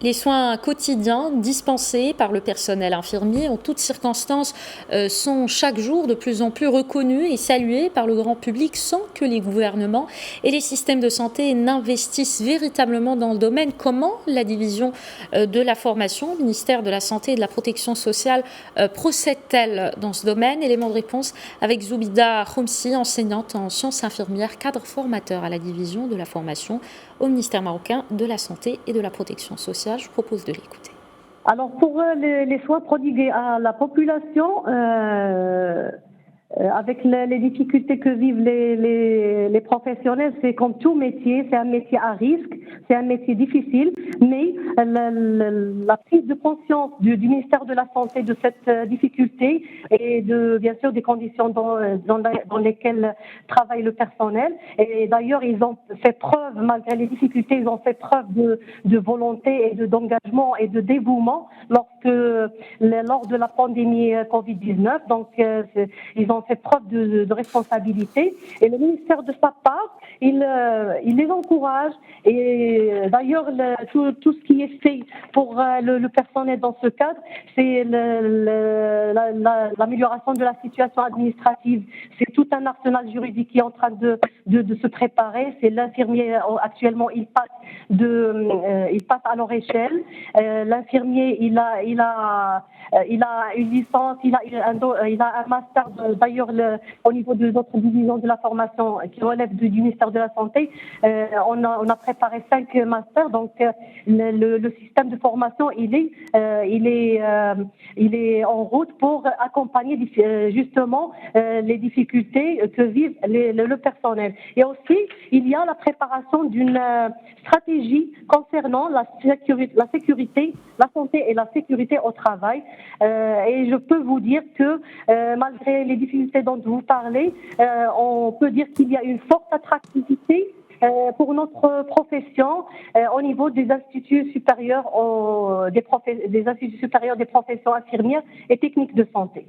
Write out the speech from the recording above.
Les soins quotidiens dispensés par le personnel infirmier en toutes circonstances sont chaque jour de plus en plus reconnus et salués par le grand public sans que les gouvernements et les systèmes de santé n'investissent véritablement dans le domaine. Comment la division de la formation, le ministère de la Santé et de la Protection sociale procède-t-elle dans ce domaine? Élément de réponse avec Zoubida Khomsi, enseignante en sciences infirmières, cadre formateur à la division de la formation au ministère marocain de la Santé et de la Protection sociale. Je vous propose de l'écouter. Alors pour les soins prodigués à la population, avec les difficultés que vivent les professionnels, c'est comme tout métier, c'est un métier à risque, c'est un métier difficile, mais la prise de conscience du ministère de la Santé de cette difficulté et bien sûr des conditions dans lesquelles travaille le personnel. Et d'ailleurs, ils ont fait preuve, malgré les difficultés, ils ont fait preuve de volonté et d'engagement et de dévouement lors de la pandémie Covid-19. Donc, ils ont fait preuve de responsabilité, et le ministère de sa part, il les encourage, et d'ailleurs tout ce qui est fait pour le personnel dans ce cadre, c'est l'amélioration de la situation administrative. C'est tout un arsenal juridique qui est en train de se préparer. C'est l'infirmier actuellement, il passe à leur échelle. L'infirmier, il a une licence, il a un master. D'ailleurs, au niveau de notre division de la formation qui relève du ministère de la Santé, on a préparé 5 masters. Donc, le système de formation, il est en route pour accompagner justement les difficultés que vivent le personnel. Et aussi, il y a la préparation d'une stratégie concernant la sécurité, la santé et la sécurité au travail. Et je peux vous dire que malgré les difficultés dont vous parlez, on peut dire qu'il y a une forte attractivité pour notre profession au niveau des instituts supérieurs des instituts supérieurs des professions infirmières et techniques de santé.